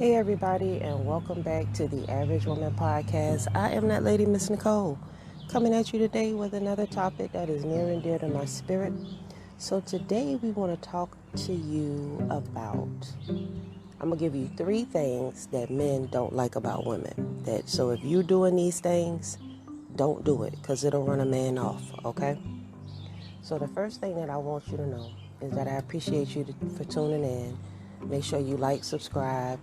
Hey everybody, and welcome back to the Average Woman Podcast. I am that lady, Miss Nicole, coming at you today with another topic that is near and dear to my spirit. So today we want to talk to you about, I'm gonna give you 3 things that men don't like about women. So if you're doing these things, don't do it, because it'll run a man off, okay? So the first thing that I want you to know is that I appreciate you for tuning in. Make sure you like, subscribe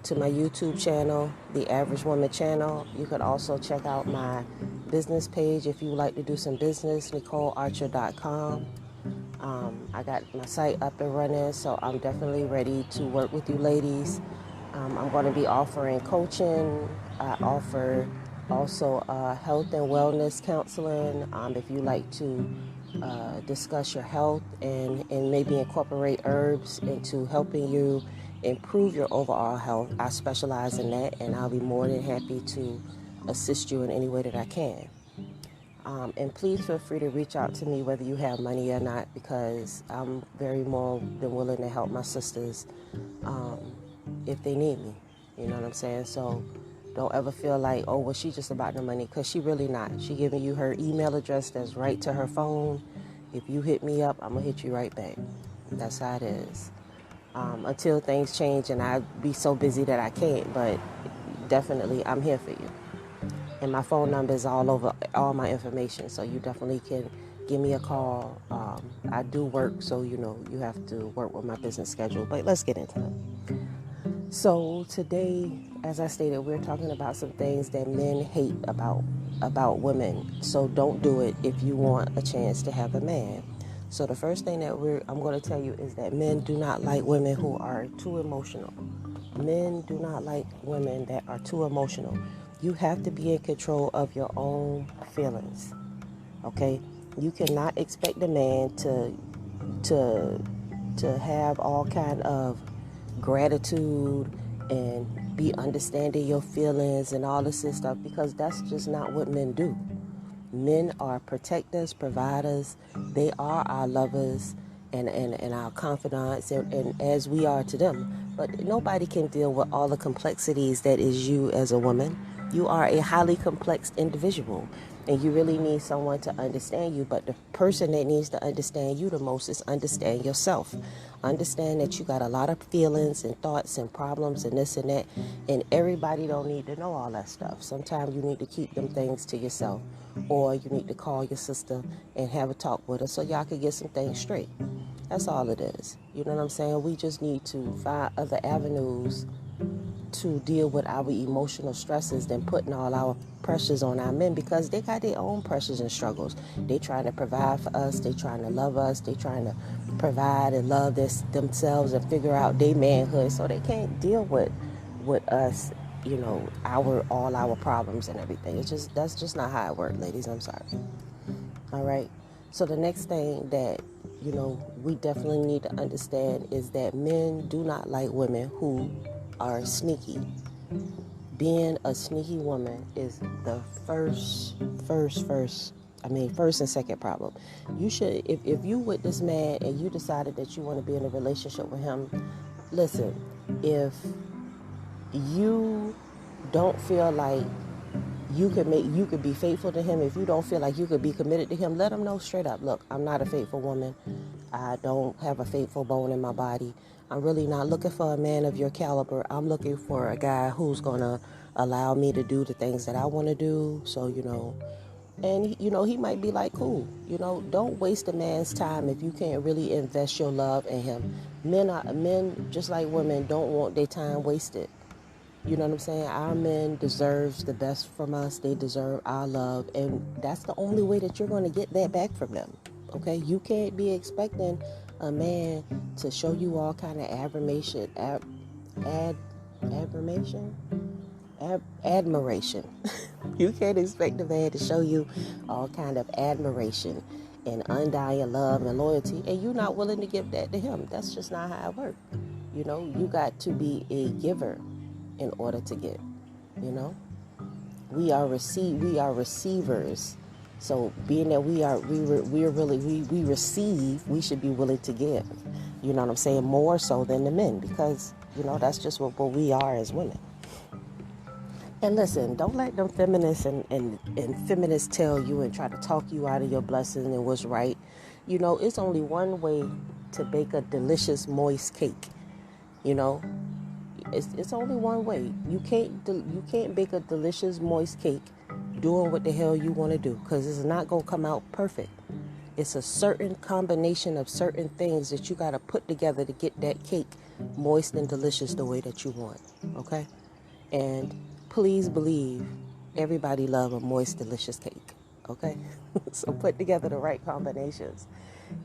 to my YouTube channel, The Average Woman channel. You could also check out my business page if you would like to do some business, NicoleArcher.com. I got my site up and running, so I'm definitely ready to work with you ladies. I'm going to be offering coaching. I offer also health and wellness counseling. If you like to discuss your health and maybe incorporate herbs into helping you improve your overall health, I specialize in that, and I'll be more than happy to assist you in any way that I can. And please feel free to reach out to me whether you have money or not, because I'm very more than willing to help my sisters if they need me. You know what I'm saying? So don't ever feel like, oh, well, she's just about the money, because she really not. She giving you her email address that's right to her phone. If you hit me up, I'm going to hit you right back. That's how it is. Until things change and I be so busy that I can't, but definitely I'm here for you. And my phone number is all over all my information, so you definitely can give me a call. I do work, so you have to work with my business schedule, but let's get into it. So today, as I stated, we're talking about some things that men hate about women. So don't do it if you want a chance to have a man. So the first thing that I'm going to tell you is that men do not like women who are too emotional. Men do not like women that are too emotional. You have to be in control of your own feelings. Okay? You cannot expect a man to have all kind of gratitude and be understanding your feelings and all this stuff, because that's just not what men do. Men are protectors, providers. They are our lovers and our confidants, and as we are to them. But nobody can deal with all the complexities that is you as a woman. You are a highly complex individual, and you really need someone to understand you. But the person that needs to understand you the most is understand yourself. Understand that you got a lot of feelings and thoughts and problems and this and that, and everybody don't need to know all that stuff. Sometimes you need to keep them things to yourself, or you need to call your sister and have a talk with her so y'all can get some things straight. That's all it is. You know what I'm saying? We just need to find other avenues to deal with our emotional stresses than putting all our pressures on our men, because they got their own pressures and struggles. They trying to provide for us. They trying to love us. They trying to provide and love themselves and figure out their manhood, so they can't deal with us, all our problems and everything. That's just not how it works, ladies. I'm sorry. All right. So the next thing that we definitely need to understand is that men do not like women who are sneaky. Being a sneaky woman is the first and second problem. You should, if you with this man and you decided that you want to be in a relationship with him, listen, if you don't feel like you could be faithful to him, if you don't feel like you could be committed to him, let him know straight up, look, I'm not a faithful woman. I don't have a faithful bone in my body. I'm really not looking for a man of your caliber. I'm looking for a guy who's going to allow me to do the things that I want to do. So, and he might be like, cool, don't waste a man's time if you can't really invest your love in him. Men, just like women, don't want their time wasted. You know what I'm saying? Our men deserves the best from us. They deserve our love, and that's the only way that you're going to get that back from them. Okay? You can't be expecting a man to show you all kind of admiration. You can't expect a man to show you all kind of admiration and undying love and loyalty, and you're not willing to give that to him. That's just not how it works. You got to be a giver in order to get. We are receivers. So being that we receive, we should be willing to give. You know what I'm saying? More so than the men, because That's just what we are as women. And listen, don't let them feminists and feminists tell you and try to talk you out of your blessing and what's right. It's only one way to bake a delicious, moist cake. You know, it's only one way. You can't bake a delicious, moist cake doing what the hell you want to do, because it's not going to come out perfect. It's a certain combination of certain things that you got to put together to get that cake moist and delicious the way that you want. Okay? And please believe everybody love a moist, delicious cake. Okay? So put together the right combinations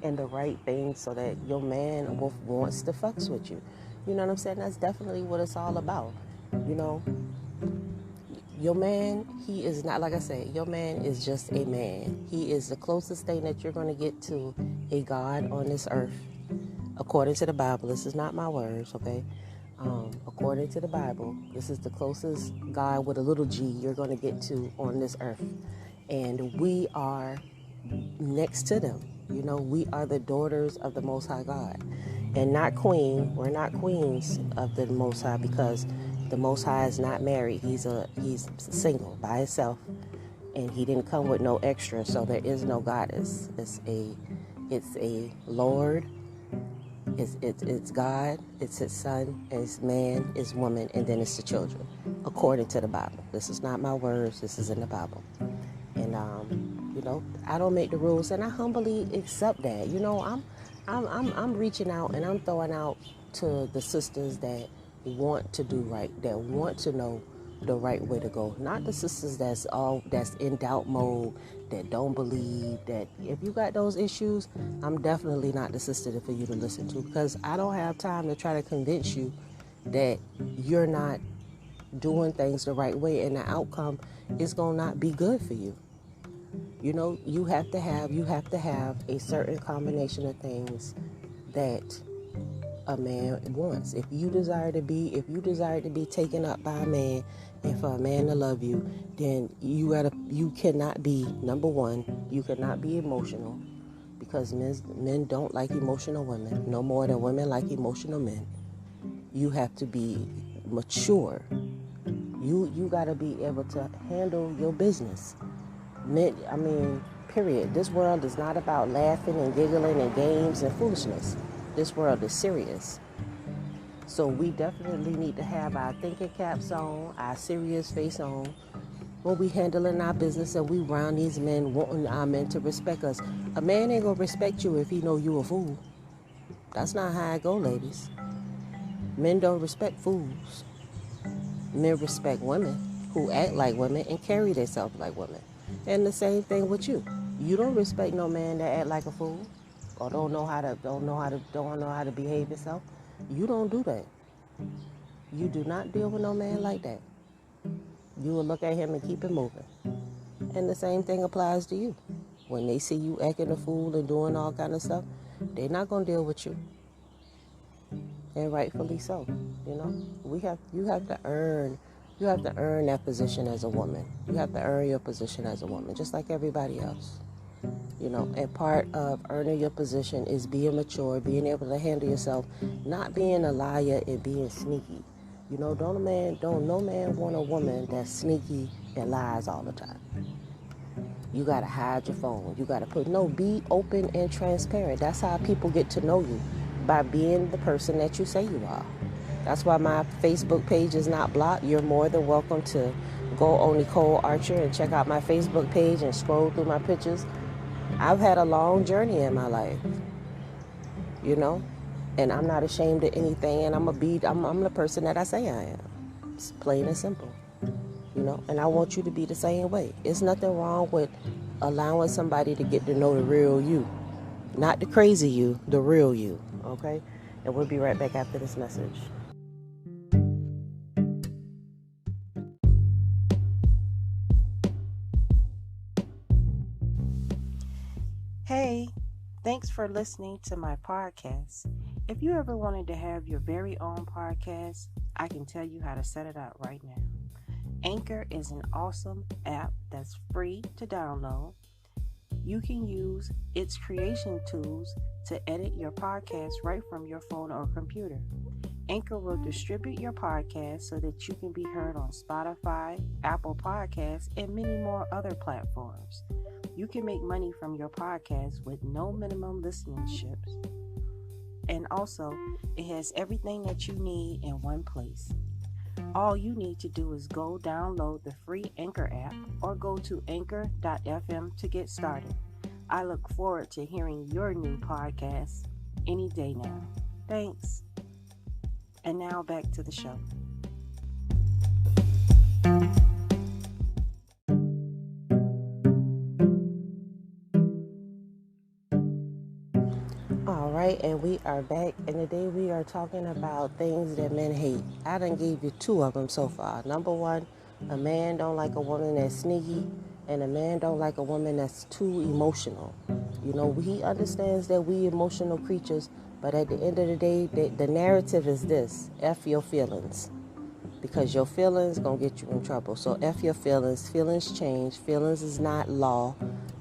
and the right things so that your man wants to fucks with you. You know what I'm saying? That's definitely what it's all about. You know, your man, he is not, like I say, your man is just a man. He is the closest thing that you're going to get to a God on this earth. According to the Bible, this is not my words, okay? According to the Bible, this is the closest God with a little g you're going to get to on this earth. And we are next to them. We are the daughters of the Most High God. And not queen. We're not queens of the Most High, because the Most High is not married. He's single by himself, and he didn't come with no extra. So there is no goddess. It's a Lord. It's God. It's His Son. It's man. It's woman, and then it's the children, according to the Bible. This is not my words. This is in the Bible, and I don't make the rules, and I humbly accept that. I'm reaching out and I'm throwing out to the sisters that want to do right, that want to know the right way to go. Not the sisters that's in doubt mode, that don't believe. That if you got those issues, I'm definitely not the sister for you to listen to, because I don't have time to try to convince you that you're not doing things the right way and the outcome is gonna not be good for you. You have to have a certain combination of things that a man wants. If you desire to be taken up by a man, and for a man to love you, then you cannot be, number one, you cannot be emotional, because men don't like emotional women no more than women like emotional men. You have to be mature. You got to be able to handle your business. Period. This world is not about laughing and giggling and games and foolishness. This world is serious. So we definitely need to have our thinking caps on, our serious face on, when we handling our business and we round these men, wanting our men to respect us. A man ain't gonna respect you if he know you a fool. That's not how it go, ladies. Men don't respect fools. Men respect women who act like women and carry themselves like women. And the same thing with you. You don't respect no man that act like a fool or don't know how to behave yourself. You don't do that. You do not deal with no man like that. You will look at him and keep it moving. And the same thing applies to you. When they see you acting a fool and doing all kind of stuff, they're not gonna deal with you. And rightfully so. You have to earn that position as a woman. You have to earn your position as a woman, just like everybody else. And part of earning your position is being mature, being able to handle yourself, not being a liar and being sneaky. No man want a woman that's sneaky and lies all the time. You gotta hide your phone. You gotta be open and transparent. That's how people get to know you, by being the person that you say you are. That's why my Facebook page is not blocked. You're more than welcome to go on Nicole Archer and check out my Facebook page and scroll through my pictures. I've had a long journey in my life, and I'm not ashamed of anything, and I'm the person that I say I am. It's plain and simple, and I want you to be the same way. It's nothing wrong with allowing somebody to get to know the real you, not the crazy you, the real you, okay? And we'll be right back after this message. Hey, thanks for listening to my podcast. If you ever wanted to have your very own podcast, I can tell you how to set it up right now. Anchor is an awesome app that's free to download. You can use its creation tools to edit your podcast right from your phone or computer. Anchor will distribute your podcast so that you can be heard on Spotify, Apple Podcasts, and many more other platforms. You can make money from your podcast with no minimum listenerships. And also, it has everything that you need in one place. All you need to do is go download the free Anchor app or go to anchor.fm to get started. I look forward to hearing your new podcast any day now. Thanks. And now back to the show. All right, and we are back, and today we are talking about things that men hate. I done gave you 2 of them so far. Number 1, a man don't like a woman that's sneaky, and a man don't like a woman that's too emotional. You know, he understands that we emotional creatures, but at the end of the day, the narrative is this: F your feelings. Because your feelings gonna get you in trouble. So F your feelings. Feelings change. Feelings is not law.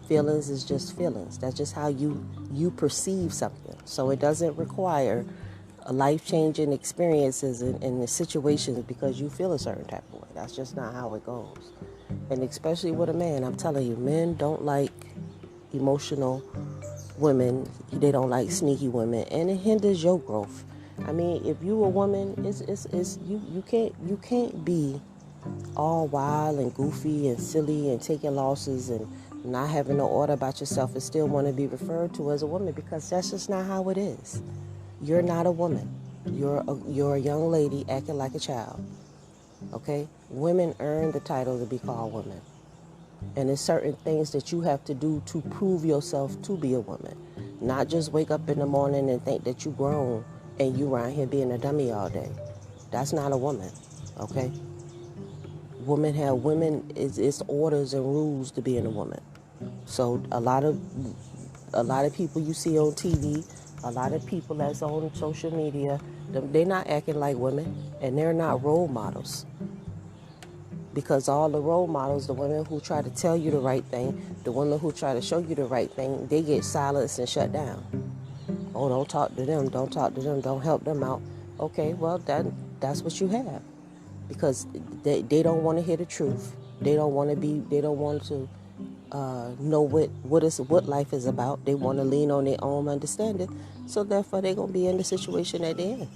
Feelings is just feelings. That's just how you perceive something. So it doesn't require life-changing experiences in the situations because you feel a certain type of way. That's just not how it goes. And especially with a man, I'm telling you, men don't like emotional women. They don't like sneaky women, and it hinders your growth. I mean, if you a woman, you can't be all wild and goofy and silly and taking losses and not having no order about yourself and still want to be referred to as a woman, because that's just not how it is. You're not a woman. You're a young lady acting like a child. Okay? Women earn the title to be called women. And there's certain things that you have to do to prove yourself to be a woman. Not just wake up in the morning and think that you grown and you around here being a dummy all day. That's not a woman, okay? It's orders and rules to being a woman. So a lot of people you see on TV, a lot of people that's on social media, they're not acting like women, and they're not role models. Because all the role models, the women who try to tell you the right thing, the women who try to show you the right thing, they get silenced and shut down. Oh, don't talk to them, don't help them out. Okay, well, that's what you have. Because they don't want to hear the truth. They don't want to know what life is about. They want to lean on their own understanding. So therefore, they're going to be in the situation that they're in.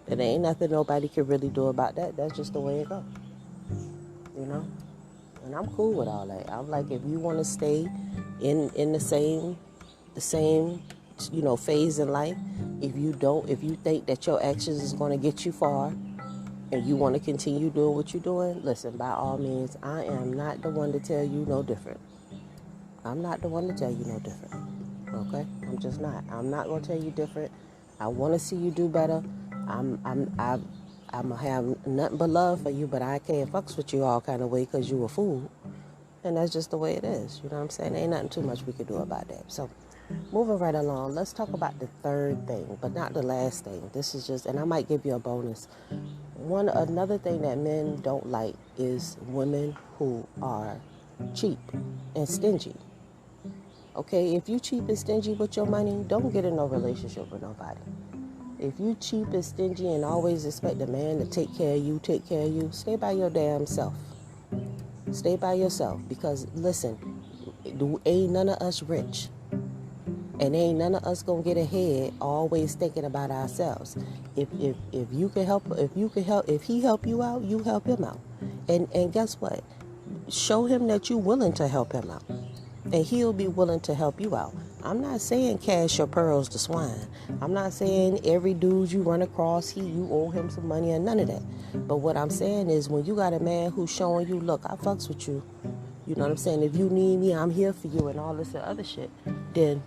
And there ain't nothing nobody can really do about that. That's just the way it goes. You know? And I'm cool with all that. I'm like, if you want to stay in the same phase in life, if you think that your actions is going to get you far and you want to continue doing what you're doing, listen, by all means, I am not the one to tell you no different. I'm not the one to tell you no different. Okay? I'm just not. I'm not going to tell you different. I want to see you do better. I'm gonna have nothing but love for you, but I can't fucks with you all kind of way because you a fool. And that's just the way it is. You know what I'm saying? Ain't nothing too much we could do about that. So, moving right along, let's talk about the third thing, but not the last thing. This is just, and I might give you a bonus. Another thing that men don't like is women who are cheap and stingy. Okay, if you cheap and stingy with your money, don't get in no relationship with nobody. If you cheap and stingy and always expect a man to take care of you, stay by your damn self. Stay by yourself, because listen, ain't none of us rich. And ain't none of us gonna get ahead always thinking about ourselves. If he help you out, you help him out. And guess what? Show him that you're willing to help him out. And he'll be willing to help you out. I'm not saying cash your pearls to swine. I'm not saying every dude you run across, you owe him some money or none of that. But what I'm saying is, when you got a man who's showing you, look, I fucks with you. You know what I'm saying? If you need me, I'm here for you and all this other shit. Then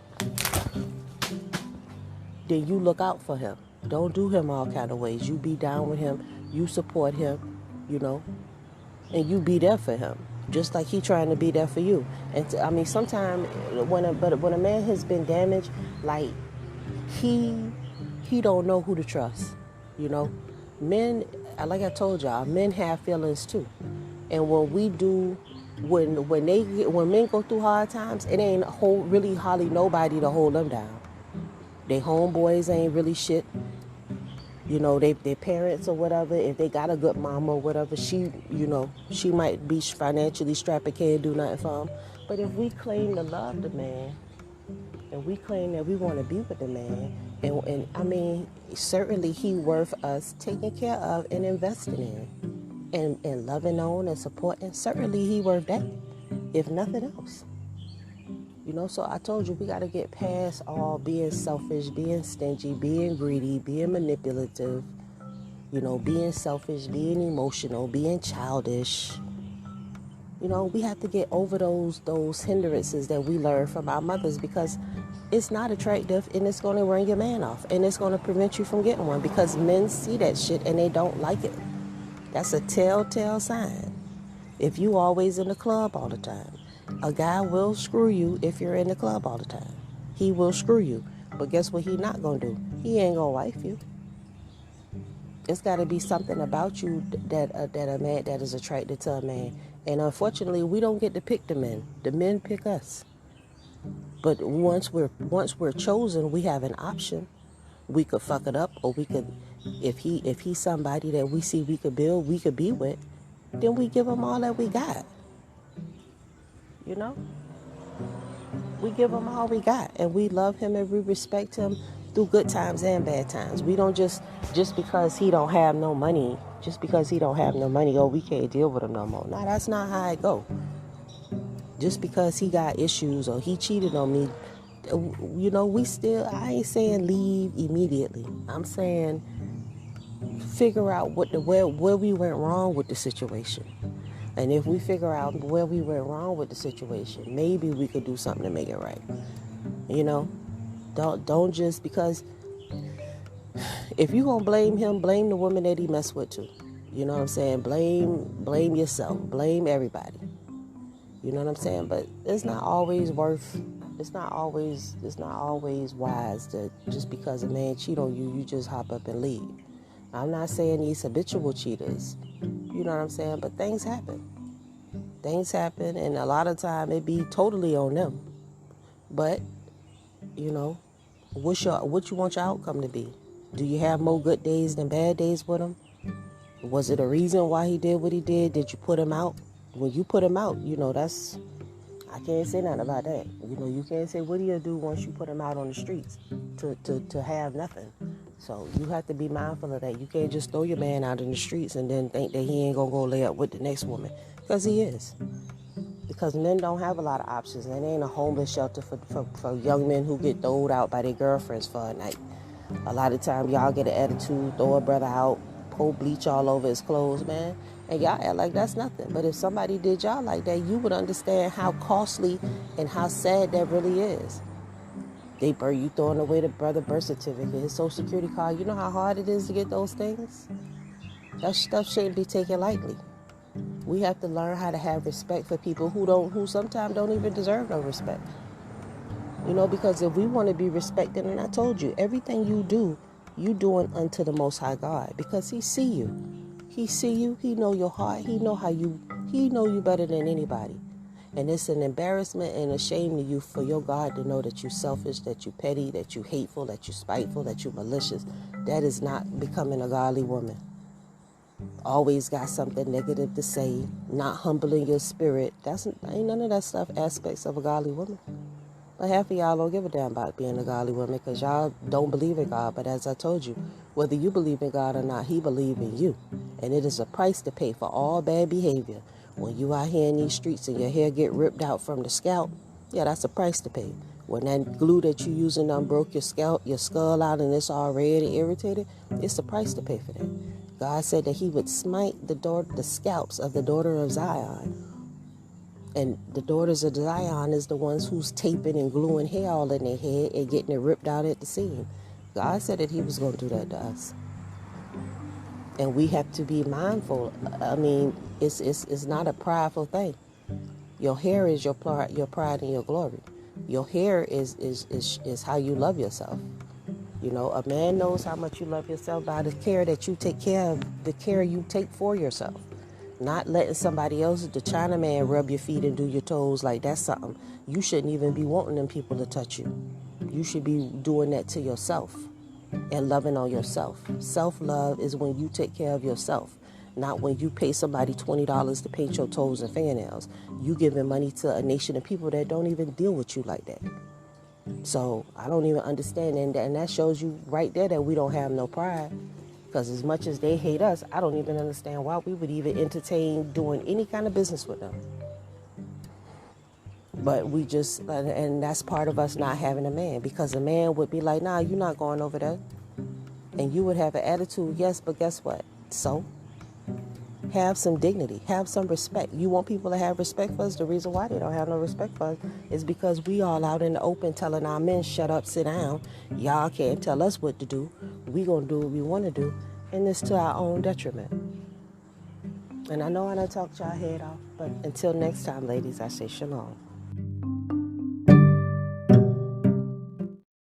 you look out for him. Don't do him all kind of ways. You be down with him. You support him, and you be there for him. Just like he trying to be there for you. And I mean, sometimes when a man has been damaged, like he don't know who to trust. Men, like I told y'all, men have feelings too. And when men go through hard times, it ain't really hardly nobody to hold them down. They homeboys ain't really shit. their parents or whatever, if they got a good mama or whatever, she might be financially strapped and can't do nothing for them. But if we claim to love the man and we claim that we want to be with the man, and I mean, certainly he worth us taking care of and investing in and loving on and supporting. Certainly he worth that, if nothing else. So I told you we got to get past all being selfish, being stingy, being greedy, being manipulative, being selfish, being emotional, being childish. We have to get over those hindrances that we learn from our mothers, because it's not attractive and it's going to run your man off and it's going to prevent you from getting one, because men see that shit and they don't like it. That's a telltale sign. If you always in the club all the time, a guy will screw you if you're in the club all the time. He will screw you. But guess what he not going to do? He ain't going to wife you. It's got to be something about you that a man that is attracted to a man. And unfortunately, we don't get to pick the men. The men pick us. But once we're chosen, we have an option. We could fuck it up, or we could, if he's somebody that we see we could build, we could be with, then we give him all that we got. We give him all we got, and we love him and we respect him through good times and bad times. We don't just because he don't have no money, oh, we can't deal with him no more. No, that's not how it go. Just because he got issues or he cheated on me, I ain't saying leave immediately. I'm saying figure out where we went wrong with the situation. And if we figure out where we went wrong with the situation, maybe we could do something to make it right. Don't just, because if you gonna blame him, blame the woman that he messed with too. You know what I'm saying? Blame yourself, blame everybody. You know what I'm saying? But it's not always wise to, just because a man cheat on you, you just hop up and leave. I'm not saying these habitual cheaters, you know what I'm saying? But things happen. And a lot of time it be totally on them. But, what you want your outcome to be? Do you have more good days than bad days with him? Was it a reason why he did what he did? Did you put him out? When you put him out, I can't say nothing about that. You can't say, what do you do once you put him out on the streets to have nothing? So you have to be mindful of that. You can't just throw your man out in the streets and then think that he ain't going to go lay up with the next woman. Because he is. Because men don't have a lot of options. And it ain't a homeless shelter for young men who get thrown out by their girlfriends for a night. A lot of times y'all get an attitude, throw a brother out, pour bleach all over his clothes, man. And y'all act like that's nothing. But if somebody did y'all like that, you would understand how costly and how sad that really is. You throwing away the brother birth certificate, his social security card. You know how hard it is to get those things? That stuff shouldn't be taken lightly. We have to learn how to have respect for people who sometimes don't even deserve no respect. Because if we want to be respected, and I told you, everything you do, you doing unto the Most High God, because He see you. He see you. He know your heart. He know you better than anybody. And it's an embarrassment and a shame to you for your God to know that you're selfish, that you're petty, that you're hateful, that you're spiteful, that you're malicious. That is not becoming a godly woman. Always got something negative to say, not humbling your spirit. Ain't none of that stuff aspects of a godly woman. But half of y'all don't give a damn about being a godly woman because y'all don't believe in God. But as I told you, whether you believe in God or not, He believes in you. And it is a price to pay for all bad behavior. When you out here in these streets and your hair get ripped out from the scalp, yeah, that's a price to pay. When that glue that you using done broke your skull out and it's all red and irritated, it's a price to pay for that. God said that He would smite the scalps of the daughter of Zion. And the daughters of Zion is the ones who's taping and gluing hair all in their head and getting it ripped out at the seam. God said that He was going to do that to us. And we have to be mindful. I mean, it's not a prideful thing. Your hair is your pride and your glory. Your hair is how you love yourself. A man knows how much you love yourself by the care that you take care of, the care you take for yourself. Not letting somebody else, the Chinaman, rub your feet and do your toes like that's something. You shouldn't even be wanting them people to touch you. You should be doing that to yourself. and loving on yourself. Self-love is when you take care of yourself, not when you pay somebody $20 to paint your toes and fingernails. You giving money to a nation of people that don't even deal with you like that. So I don't even understand, and that shows you right there that we don't have no pride. Because as much as they hate us, I don't even understand why we would even entertain doing any kind of business with them. But we just, and that's part of us not having a man. Because a man would be like, nah, you're not going over there. And you would have an attitude, yes, but guess what? So, have some dignity, have some respect. You want people to have respect for us? The reason why they don't have no respect for us is because we all out in the open telling our men, shut up, sit down. Y'all can't tell us what to do. We gonna do what we want to do. And it's to our own detriment. And I know I done talked y'all head off, but until next time, ladies, I say shalom.